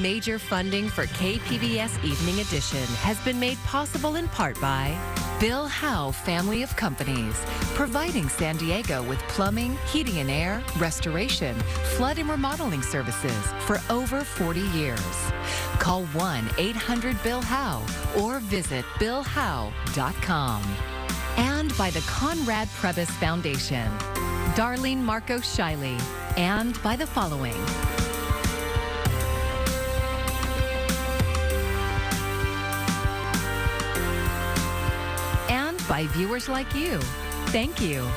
Major funding for KPBS Evening Edition has been made possible in part by Bill Howe Family of Companies, providing San Diego with plumbing, heating and air, restoration, flood and remodeling services for over 40 years. Call 1-800-BILL-HOWE or visit billhowe.com. And by the Conrad Prebys Foundation, Darlene Marco Shiley, and by the following. And by viewers like you. Thank you.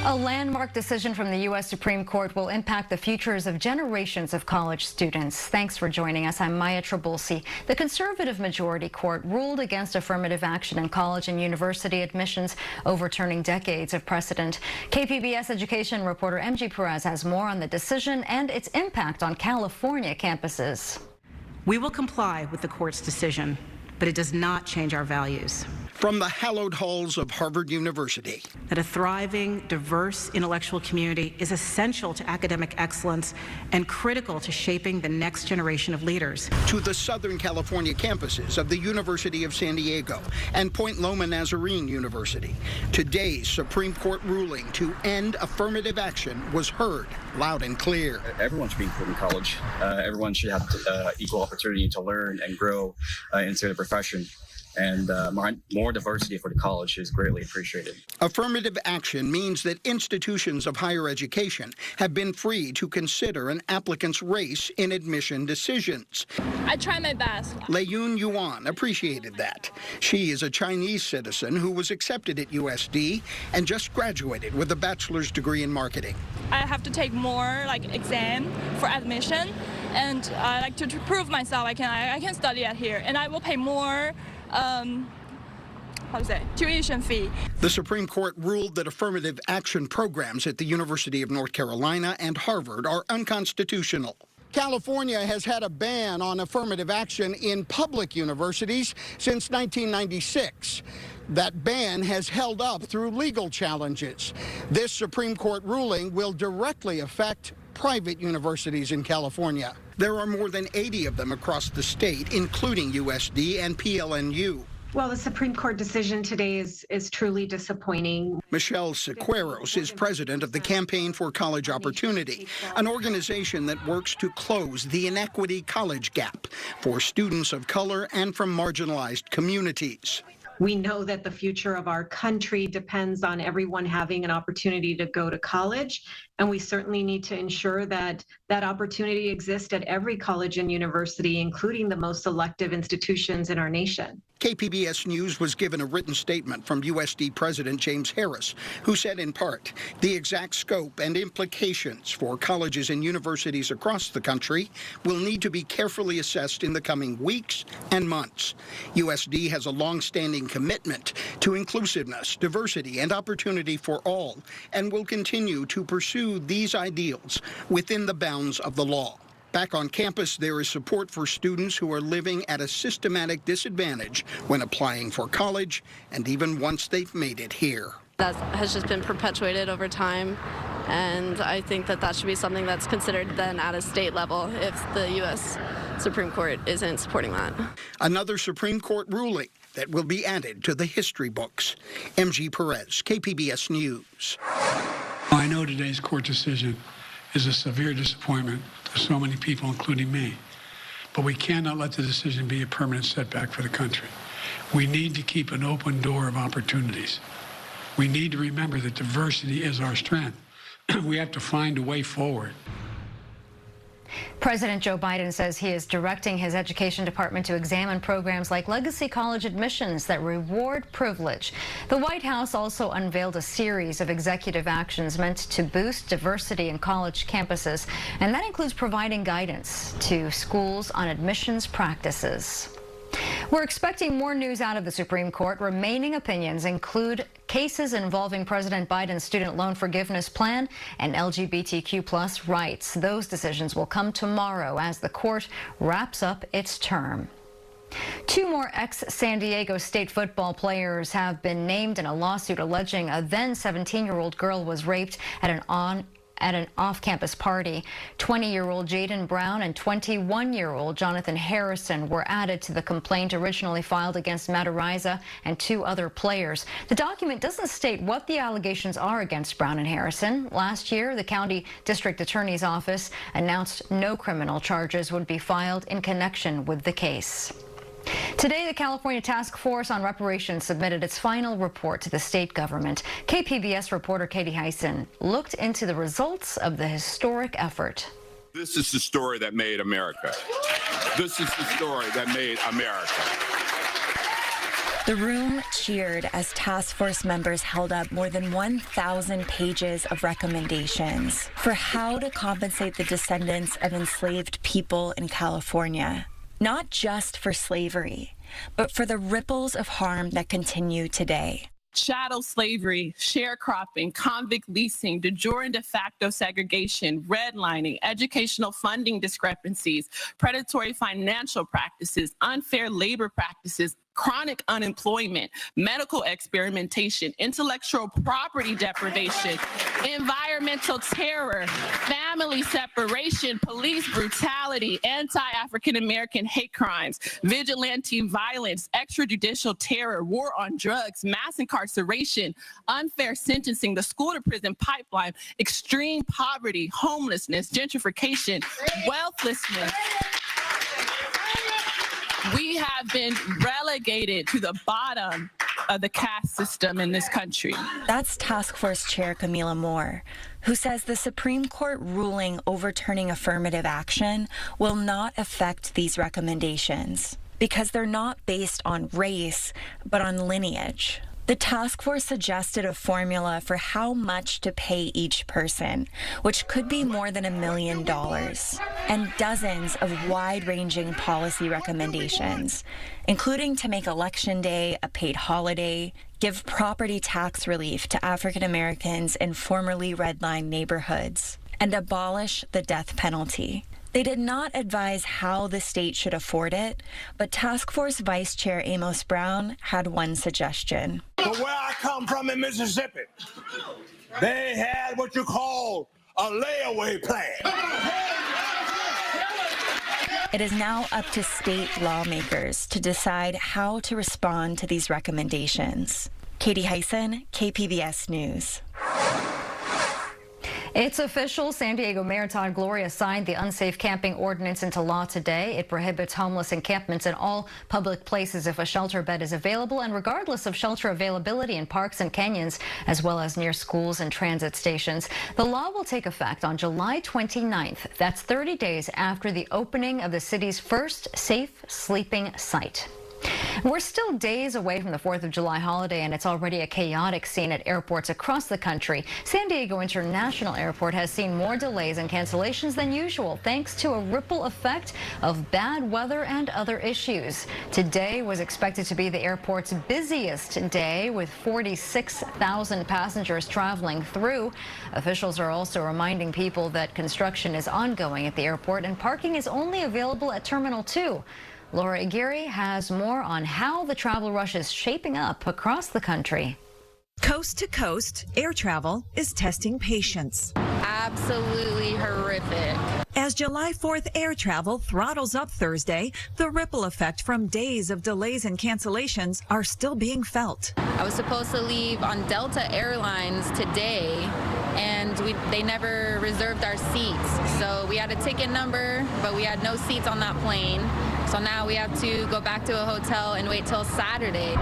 A landmark decision from the U.S. Supreme Court will impact the futures of generations of college students. Thanks for joining us. I'm Maya Trabulsi. The conservative majority court ruled against affirmative action in college and university admissions, overturning decades of precedent. KPBS education reporter MG Perez has more on the decision and its impact on California campuses. We will comply with the court's decision, but it does not change our values. From the hallowed halls of Harvard University. That a thriving, diverse intellectual community is essential to academic excellence and critical to shaping the next generation of leaders. To the Southern California campuses of the University of San Diego and Point Loma Nazarene University. Today's Supreme Court ruling to end affirmative action was heard loud and clear. Everyone should be included in college. Everyone should have equal opportunity to learn and grow into the profession. And more diversity for the college is greatly appreciated. Affirmative action means that institutions of higher education have been free to consider an applicant's race in admission decisions. I try my best. Leiyun Yuan appreciated that. She is a Chinese citizen who was accepted at USD and just graduated with a bachelor's degree in marketing. I have to take more exam for admission, and to prove myself I can study at here, and I will pay more tuition fee. The Supreme Court ruled that affirmative action programs at the University of North Carolina and Harvard are unconstitutional. California has had a ban on affirmative action in public universities since 1996. That ban has held up through legal challenges. This Supreme Court ruling will directly affect private universities in California. There are more than 80 of them across the state, including USD and PLNU. Well, the Supreme Court decision today is truly disappointing. Michelle Sequeiros is president of the Campaign for College Opportunity, an organization that works to close the inequity college gap for students of color and from marginalized communities. We know that the future of our country depends on everyone having an opportunity to go to college, and we certainly need to ensure that that opportunity exists at every college and university, including the most selective institutions in our nation. KPBS News was given a written statement from USD President James Harris, who said in part, the exact scope and implications for colleges and universities across the country will need to be carefully assessed in the coming weeks and months. USD has a long-standing commitment to inclusiveness, diversity, and opportunity for all, and will continue to pursue these ideals within the bounds of the law. Back on campus, there is support for students who are living at a systematic disadvantage when applying for college, and even once they've made it here. That has just been perpetuated over time, and I think that should be something that's considered then at a state level if the U.S. Supreme Court isn't supporting that. Another Supreme Court ruling that will be added to the history books. MG Perez, KPBS News. I know today's court decision is a severe disappointment to so many people, including me. But we cannot let the decision be a permanent setback for the country. We need to keep an open door of opportunities. We need to remember that diversity is our strength. We have to find a way forward. President Joe Biden says he is directing his education department to examine programs like legacy college admissions that reward privilege. The White House also unveiled a series of executive actions meant to boost diversity in college campuses, and that includes providing guidance to schools on admissions practices. We're expecting more news out of the Supreme Court. Remaining opinions include cases involving President Biden's student loan forgiveness plan and LGBTQ+ rights. Those decisions will come tomorrow as the court wraps up its term. Two more ex-San Diego State football players have been named in a lawsuit alleging a then 17-year-old girl was raped at at an off-campus party. 20-year-old Jaden Brown and 21-year-old Jonathan Harrison were added to the complaint originally filed against Matariza and 2 other players. The document doesn't state what the allegations are against Brown and Harrison. Last year, the county district attorney's office announced no criminal charges would be filed in connection with the case. Today, the California Task Force on Reparations submitted its final report to the state government. KPBS reporter Katie Hyson looked into the results of the historic effort. This is the story that made America. This is the story that made America. The room cheered as task force members held up more than 1,000 pages of recommendations for how to compensate the descendants of enslaved people in California. Not just for slavery, but for the ripples of harm that continue today. Chattel slavery, sharecropping, convict leasing, de jure and de facto segregation, redlining, educational funding discrepancies, predatory financial practices, unfair labor practices, chronic unemployment, medical experimentation, intellectual property deprivation, environmental terror, family separation, police brutality, anti-African American hate crimes, vigilante violence, extrajudicial terror, war on drugs, mass incarceration, unfair sentencing, the school to prison pipeline, extreme poverty, homelessness, gentrification, wealthlessness. We have been relegated to the bottom of the caste system in this country. That's Task Force Chair Camila Moore, who says the Supreme Court ruling overturning affirmative action will not affect these recommendations because they're not based on race, but on lineage. The task force suggested a formula for how much to pay each person, which could be more than $1 million, and dozens of wide-ranging policy recommendations, including to make Election Day a paid holiday, give property tax relief to African Americans in formerly redlined neighborhoods, and abolish the death penalty. They did not advise how the state should afford it, but Task Force Vice Chair Amos Brown had one suggestion. But where I come from in Mississippi, they had what you call a layaway plan. It is now up to state lawmakers to decide how to respond to these recommendations. Katie Hyson, KPBS News. It's official. San Diego Mayor Todd Gloria signed the Unsafe Camping Ordinance into law today. It prohibits homeless encampments in all public places if a shelter bed is available and regardless of shelter availability in parks and canyons, as well as near schools and transit stations. The law will take effect on July 29th. That's 30 days after the opening of the city's first safe sleeping site. We're still days away from the 4th of July holiday, and it's already a chaotic scene at airports across the country. San Diego International Airport has seen more delays and cancellations than usual, thanks to a ripple effect of bad weather and other issues. Today was expected to be the airport's busiest day, with 46,000 passengers traveling through. Officials are also reminding people that construction is ongoing at the airport and parking is only available at Terminal 2. Laura Aguirre has more on how the travel rush is shaping up across the country. Coast to coast, air travel is testing patience. Absolutely horrific. As July 4th air travel throttles up Thursday, the ripple effect from days of delays and cancellations are still being felt. I was supposed to leave on Delta Airlines today, and they never reserved our seats. So we had a ticket number, but we had no seats on that plane. So now we have to go back to a hotel and wait till Saturday.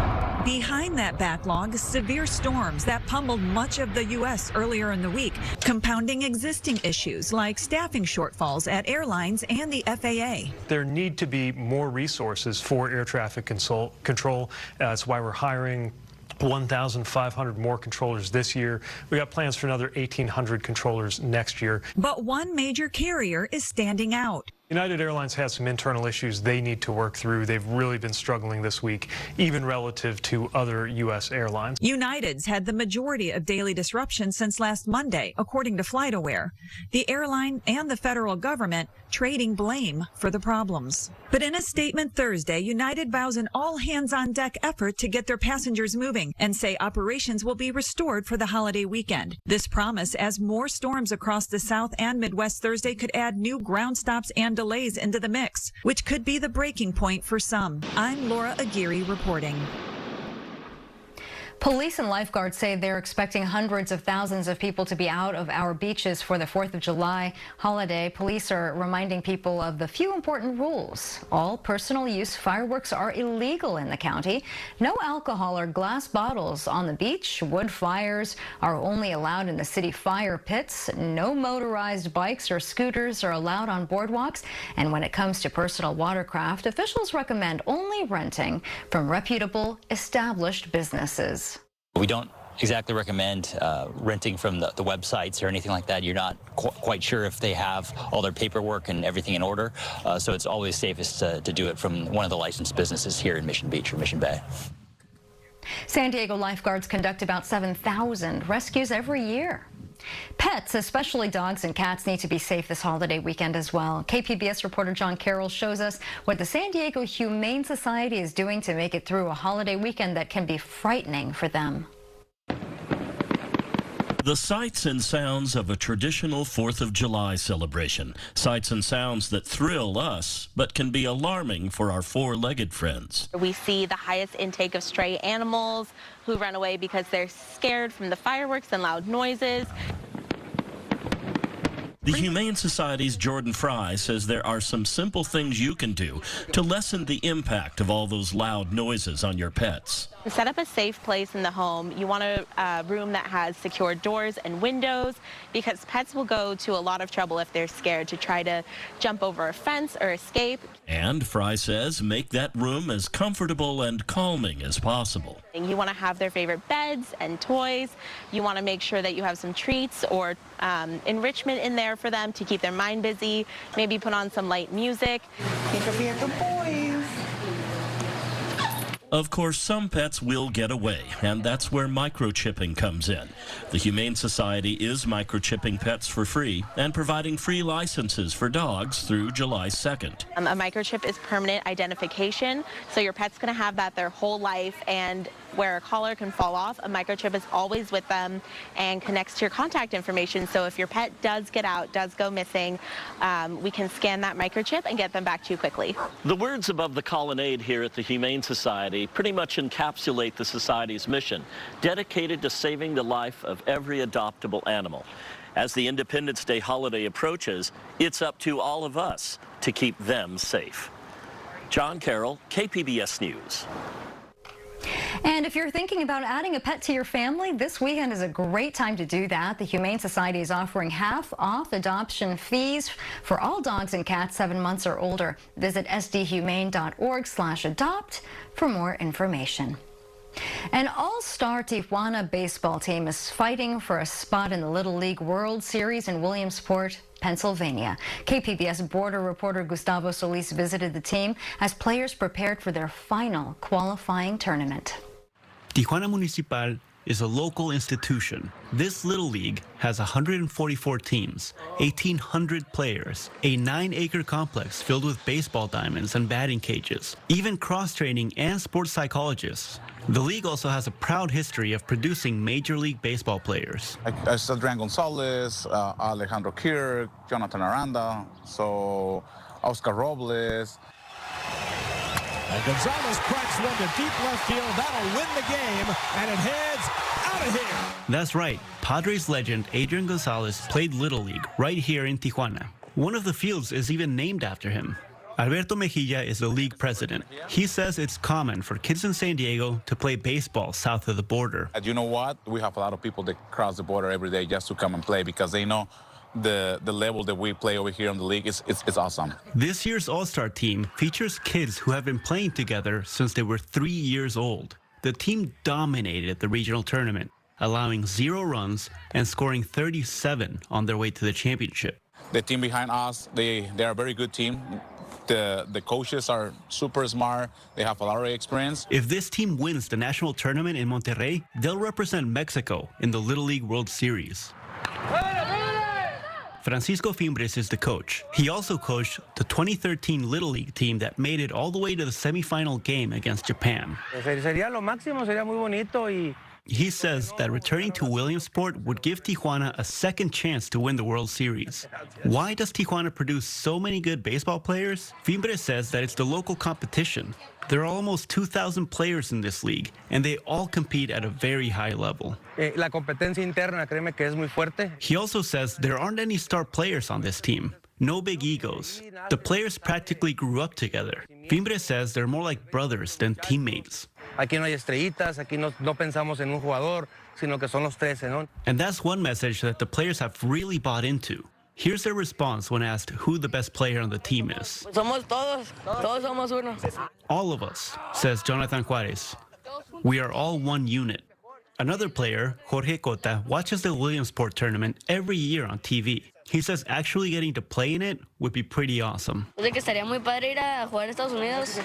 Behind that backlog, severe storms that pummeled much of the U.S. earlier in the week, compounding existing issues like staffing shortfalls at airlines and the FAA. There need to be more resources for air traffic control. That's why we're hiring 1,500 more controllers this year. We got plans for another 1,800 controllers next year. But one major carrier is standing out. United Airlines has some internal issues they need to work through. They've really been struggling this week, even relative to other U.S. airlines. United's had the majority of daily disruptions since last Monday, according to FlightAware. The airline and the federal government trading blame for the problems. But in a statement Thursday, United vows an all-hands-on-deck effort to get their passengers moving and say operations will be restored for the holiday weekend. This promise, as more storms across the South and Midwest Thursday, could add new ground stops and delays into the mix, which could be the breaking point for some. I'm Laura Aguirre reporting. Police and lifeguards say they're expecting hundreds of thousands of people to be out of our beaches for the 4th of July holiday. Police are reminding people of the few important rules. All personal use fireworks are illegal in the county. No alcohol or glass bottles on the beach. Wood fires are only allowed in the city fire pits. No motorized bikes or scooters are allowed on boardwalks. And when it comes to personal watercraft, officials recommend only renting from reputable, established businesses. We don't exactly recommend renting from the websites or anything like that. You're not quite sure if they have all their paperwork and everything in order. So it's always safest to do it from one of the licensed businesses here in Mission Beach or Mission Bay. San Diego lifeguards conduct about 7,000 rescues every year. Pets, especially dogs and cats, need to be safe this holiday weekend as well. KPBS reporter John Carroll shows us what the San Diego Humane Society is doing to make it through a holiday weekend that can be frightening for them. The sights and sounds of a traditional 4th of July celebration. Sights and sounds that thrill us, but can be alarming for our four-legged friends. We see the highest intake of stray animals who run away because they're scared from the fireworks and loud noises. The Humane Society's Jordan Fry says there are some simple things you can do to lessen the impact of all those loud noises on your pets. Set up a safe place in the home. You want a room that has secure doors and windows, because pets will go to a lot of trouble if they're scared to try to jump over a fence or escape. And Fry says make that room as comfortable and calming as possible. You want to have their favorite beds and toys. You want to make sure that you have some treats or enrichment in there for them to keep their mind busy. Maybe put on some light music. Keep it being good boys. Of course, some pets will get away, and that's where microchipping comes in. The Humane Society is microchipping pets for free and providing free licenses for dogs through July 2nd. A microchip is permanent identification, so your pet's going to have that their whole life, and where a collar can fall off, a microchip is always with them and connects to your contact information. So if your pet does get out, does go missing, we can scan that microchip and get them back to you quickly. The words above the colonnade here at the Humane Society pretty much encapsulate the Society's mission, dedicated to saving the life of every adoptable animal. As the Independence Day holiday approaches, it's up to all of us to keep them safe. John Carroll, KPBS News. And if you're thinking about adding a pet to your family, this weekend is a great time to do that. The Humane Society is offering half-off adoption fees for all dogs and cats 7 months or older. Visit sdhumane.org/adopt for more information. An all-star Tijuana baseball team is fighting for a spot in the Little League World Series in Williamsport, Pennsylvania. KPBS border reporter Gustavo Solis visited the team as players prepared for their final qualifying tournament. Tijuana Municipal is a local institution. This Little League has 144 teams, 1,800 players, a 9-acre complex filled with baseball diamonds and batting cages, even cross-training and sports psychologists. The league also has a proud history of producing Major League Baseball players. I saw Adrian Gonzalez, Alejandro Kirk, Jonathan Aranda, so Oscar Robles. And Gonzalez cracks one to deep left field. That'll win the game, and it heads out of here. That's right. Padres legend Adrian Gonzalez played Little League right here in Tijuana. One of the fields is even named after him. Alberto Mejia is the league president. He says it's common for kids in San Diego to play baseball south of the border. You know what? We have a lot of people that cross the border every day just to come and play because they know the level that we play over here in the league is awesome. This year's All-Star team features kids who have been playing together since they were 3 years old. The team dominated the regional tournament, allowing 0 runs and scoring 37 on their way to the championship. The team behind us, they're a very good team. The coaches are super smart. They have a lot of experience. If this team wins the national tournament in Monterrey, they'll represent Mexico in the Little League World Series. Francisco Fimbres is the coach. He also coached the 2013 Little League team that made it all the way to the semifinal game against Japan. Sería lo máximo, sería muy bonito y He says that returning to Williamsport would give Tijuana a second chance to win the World Series. Why does Tijuana produce so many good baseball players? Fimbres says that it's the local competition. There are almost 2,000 players in this league, and they all compete at a very high level. La competencia interna, créeme que es muy fuerte. He also says there aren't any star players on this team. No big egos. The players practically grew up together. Fimbres says they're more like brothers than teammates. Aquí no hay estrellitas, aquí no pensamos en un jugador, sino que son los 13, ¿no? And that's one message that the players have really bought into. Here's their response when asked who the best player on the team is. Somos todos somos uno. All of us, says Jonathan Juarez. We are all one unit. Another player, Jorge Cota, watches the Williamsport tournament every year on TV. He says actually getting to play in it would be pretty awesome. De que estaría muy padre ir a jugar a Estados Unidos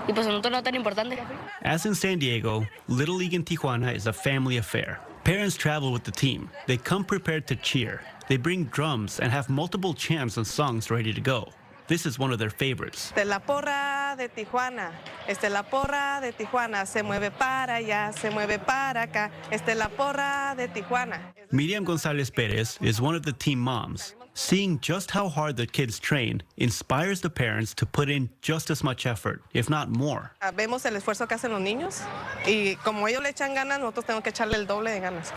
y pues en un torneo tan importante. As in San Diego, Little League in Tijuana is a family affair. Parents travel with the team. They come prepared to cheer. They bring drums and have multiple chants and songs ready to go. This is one of their favorites. La porra de Tijuana. La porra de Tijuana. Se mueve para allá, se mueve para acá. La porra de Tijuana. Miriam Gonzalez Perez is one of the team moms. Seeing just how hard the kids train inspires the parents to put in just as much effort, if not more. Vemos el esfuerzo que hacen los niños y como ellos le echan ganas, nosotros tenemos que echarle el doble de ganas.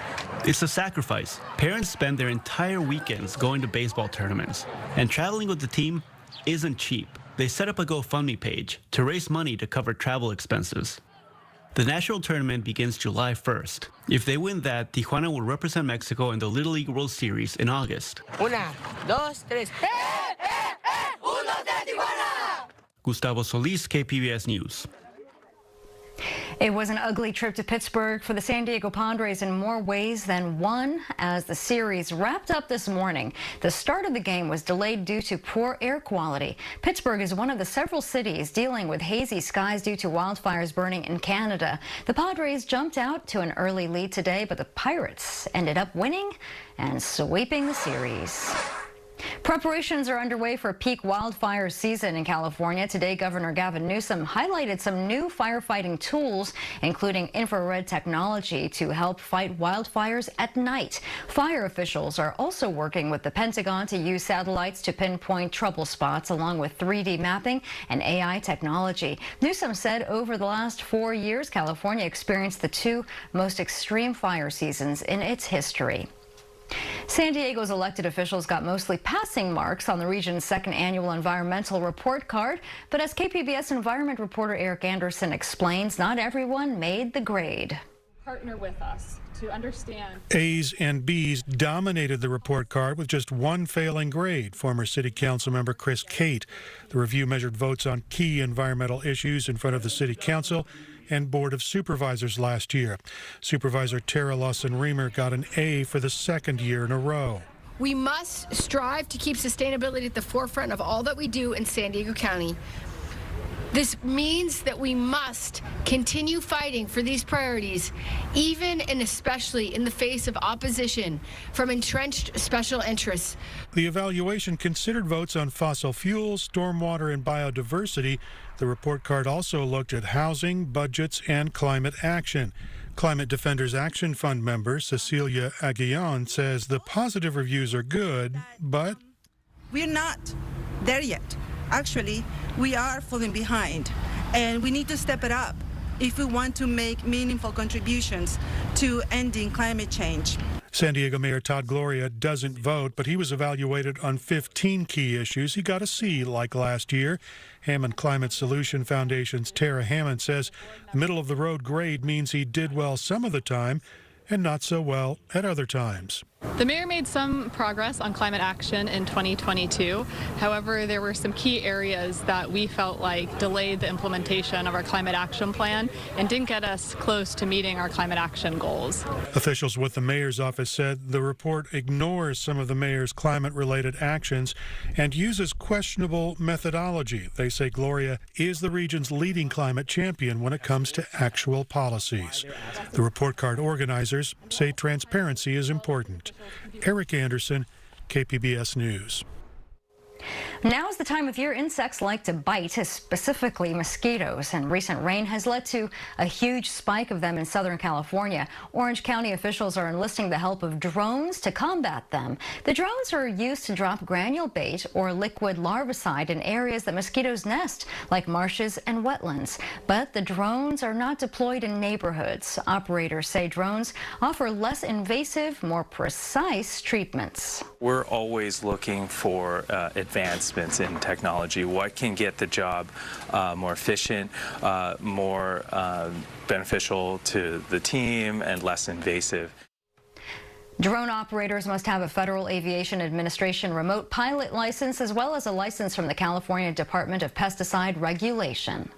It's a sacrifice. Parents spend their entire weekends going to baseball tournaments, and traveling with the team isn't cheap. They set up a GoFundMe page to raise money to cover travel expenses. The national tournament begins July 1st. If they win that, Tijuana will represent Mexico in the Little League World Series in August. Una, dos, tres. ¡Uno de Tijuana! Gustavo Solis, KPBS News. It was an ugly trip to Pittsburgh for the San Diego Padres in more ways than one as the series wrapped up this morning. The start of the game was delayed due to poor air quality. Pittsburgh is one of the several cities dealing with hazy skies due to wildfires burning in Canada. The Padres jumped out to an early lead today, but the Pirates ended up winning and sweeping the series. Preparations are underway for peak wildfire season in California. Today, Governor Gavin Newsom highlighted some new firefighting tools, including infrared technology to help fight wildfires at night. Fire officials are also working with the Pentagon to use satellites to pinpoint trouble spots, along with 3D mapping and AI technology. Newsom said over the last 4 years, California experienced the two most extreme fire seasons in its history. San Diego's elected officials got mostly passing marks on the region's second annual environmental report card. But as KPBS environment reporter Eric Anderson explains, not everyone made the grade. Partner with us to understand. A's and B's dominated the report card with just one failing grade. Former City Council member Chris Cate. The review measured votes on key environmental issues in front of the City Council and Board of Supervisors last year. Supervisor Tara Lawson-Remer got an A for the second year in a row. We must strive to keep sustainability at the forefront of all that we do in San Diego County. This means that we must continue fighting for these priorities, even and especially in the face of opposition from entrenched special interests. The evaluation considered votes on fossil fuels, stormwater, and biodiversity. The report card also looked at housing, budgets, and climate action. Climate Defenders Action Fund member Cecilia Aguillon says the positive reviews are good, but we're not there yet. Actually, we are falling behind, and we need to step it up if we want to make meaningful contributions to ending climate change. San Diego Mayor Todd Gloria doesn't vote, but he was evaluated on 15 key issues. He got a C like last year. Hammond Climate Solution Foundation's Tara Hammond says the middle-of-the-road grade means he did well some of the time and not so well at other times. The mayor made some progress on climate action in 2022. However, there were some key areas that we felt like delayed the implementation of our climate action plan and didn't get us close to meeting our climate action goals. Officials with the mayor's office said the report ignores some of the mayor's climate-related actions and uses questionable methodology. They say Gloria is the region's leading climate champion when it comes to actual policies. The report card organizers say transparency is important. Eric Anderson, KPBS News. Now is the time of year insects like to bite, specifically mosquitoes, and recent rain has led to a huge spike of them in Southern California. Orange County officials are enlisting the help of drones to combat them. The drones are used to drop granule bait or liquid larvicide in areas that mosquitoes nest, like marshes and wetlands. But the drones are not deployed in neighborhoods. Operators say drones offer less invasive, more precise treatments. We're always looking for advancements in technology. What can get the job more efficient, more beneficial to the team, and less invasive. Drone operators must have a Federal Aviation Administration remote pilot license as well as a license from the California Department of Pesticide Regulation.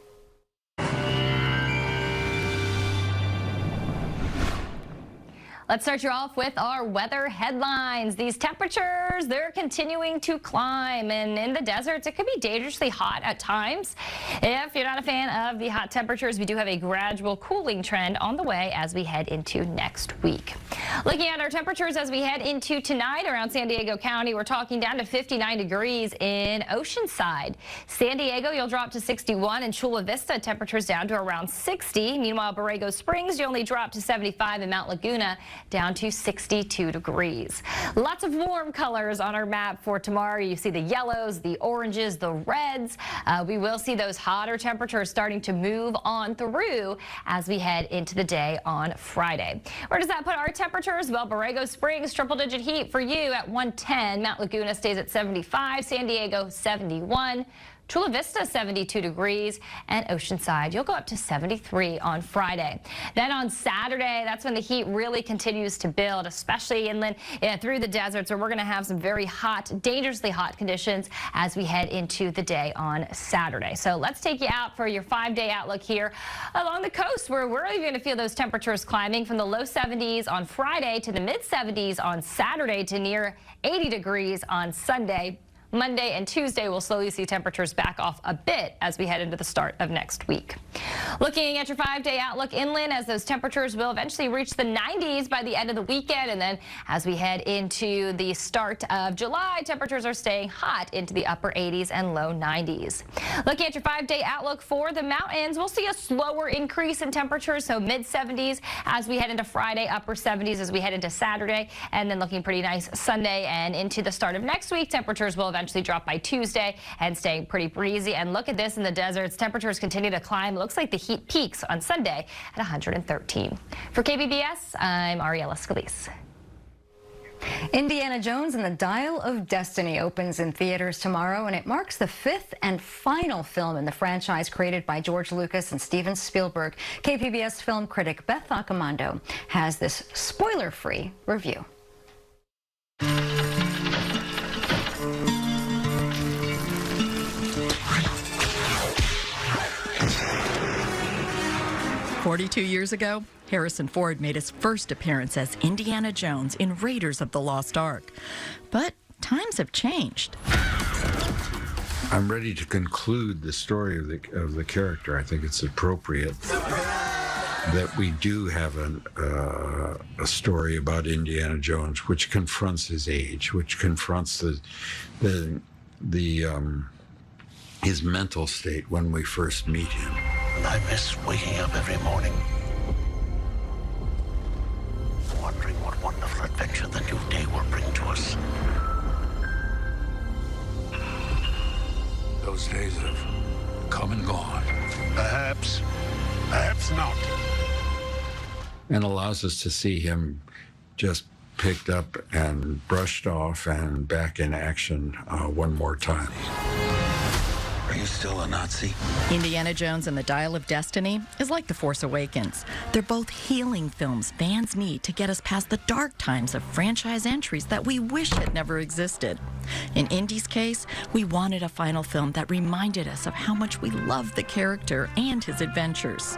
Let's start you off with our weather headlines. These temperatures, they're continuing to climb, and in the deserts, it could be dangerously hot at times. If you're not a fan of the hot temperatures, we do have a gradual cooling trend on the way as we head into next week. Looking at our temperatures as we head into tonight around San Diego County, we're talking down to 59 degrees in Oceanside. San Diego, you'll drop to 61, and Chula Vista, temperatures down to around 60. Meanwhile, Borrego Springs, you only drop to 75, and Mount Laguna down to 62 degrees. Lots of warm colors on our map for tomorrow. You see the yellows, the oranges, the reds. We will see those hotter temperatures starting to move on through as we head into the day on Friday. Where does that put our temperatures? Well, Borrego Springs, triple-digit heat for you at 110. Mount Laguna stays at 75. San Diego, 71. Chula Vista, 72 degrees, and Oceanside, you'll go up to 73 on Friday. Then on Saturday, that's when the heat really continues to build, especially inland through the deserts, where we're going to have some very hot, dangerously hot conditions as we head into the day on Saturday. So let's take you out for your 5-day outlook here along the coast, where we're even going to feel those temperatures climbing from the low 70s on Friday to the mid 70s on Saturday to near 80 degrees on Sunday. Monday and Tuesday, we'll slowly see temperatures back off a bit as we head into the start of next week. Looking at your 5-day outlook inland, as those temperatures will eventually reach the 90s by the end of the weekend, and then as we head into the start of July, temperatures are staying hot into the upper 80s and low 90s. Looking at your 5-day outlook for the mountains, we'll see a slower increase in temperatures, so mid 70s as we head into Friday, upper 70s as we head into Saturday, and then looking pretty nice Sunday and into the start of next week. Temperatures will eventually drop by Tuesday and staying pretty breezy. And look at this in the deserts. Temperatures continue to climb. It looks like the heat peaks on Sunday at 113. For KPBS, I'm Ariella Scalise. Indiana Jones and the Dial of Destiny opens in theaters tomorrow, and it marks the 5th and final film in the franchise created by George Lucas and Steven Spielberg. KPBS film critic Beth Accomando has this spoiler-free review. 42 years ago, Harrison Ford made his first appearance as Indiana Jones in Raiders of the Lost Ark. But times have changed. I'm ready to conclude the story of the character. I think it's appropriate that we do have a story about Indiana Jones, which confronts his age, which confronts his mental state when we first meet him. I miss waking up every morning, wondering what wonderful adventure the new day will bring to us. Those days have come and gone. Perhaps not. And allows us to see him just picked up and brushed off and back in action one more time. Are you still a Nazi? Indiana Jones and the Dial of Destiny is like The Force Awakens. They're both healing films fans need to get us past the dark times of franchise entries that we wish had never existed. In Indy's case, we wanted a final film that reminded us of how much we love the character and his adventures.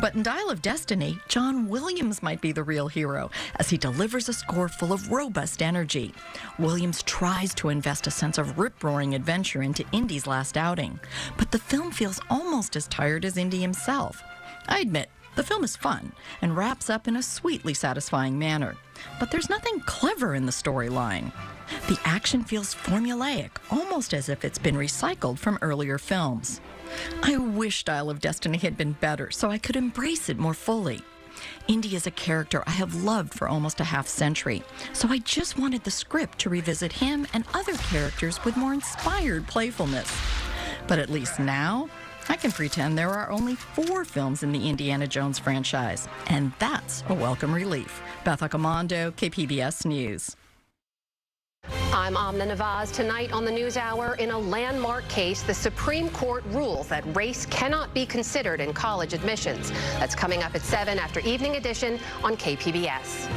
But in Dial of Destiny, John Williams might be the real hero as he delivers a score full of robust energy. Williams tries to invest a sense of rip-roaring adventure into Indy's last outing, but the film feels almost as tired as Indy himself. I admit, the film is fun and wraps up in a sweetly satisfying manner, but there's nothing clever in the storyline. The action feels formulaic, almost as if it's been recycled from earlier films. I wish Dial of Destiny had been better so I could embrace it more fully. Indy is a character I have loved for almost a half-century, so I just wanted the script to revisit him and other characters with more inspired playfulness. But at least now, I can pretend there are only 4 films in the Indiana Jones franchise, and that's a welcome relief. Beth Accomando, KPBS News. I'm Amna Nawaz. Tonight on the NewsHour, in a landmark case, the Supreme Court rules that race cannot be considered in college admissions. That's coming up at 7 after Evening Edition on KPBS.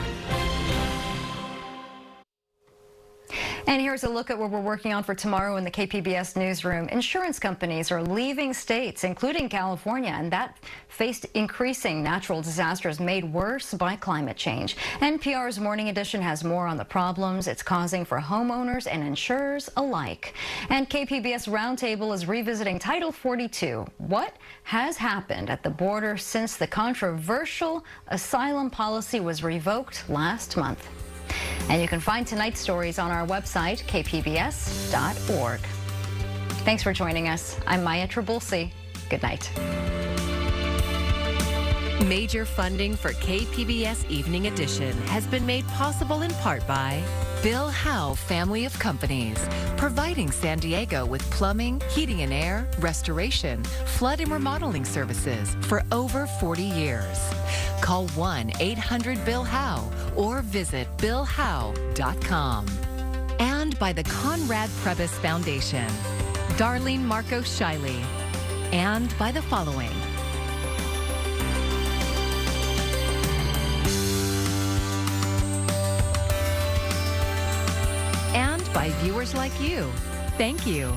And here's a look at what we're working on for tomorrow in the KPBS newsroom. Insurance companies are leaving states, including California, and that faced increasing natural disasters made worse by climate change. NPR's Morning Edition has more on the problems it's causing for homeowners and insurers alike. And KPBS Roundtable is revisiting Title 42. What has happened at the border since the controversial asylum policy was revoked last month? And you can find tonight's stories on our website, kpbs.org. Thanks for joining us. I'm Maya Trabulsi. Good night. Major funding for KPBS Evening Edition has been made possible in part by Bill Howe Family of Companies, providing San Diego with plumbing, heating and air, restoration, flood and remodeling services for over 40 years. Call 1-800-BILL-HOWE or visit billhowe.com. And by the Conrad Prebys Foundation, Darlene Marco Shiley, and by the following. And by viewers like you. Thank you.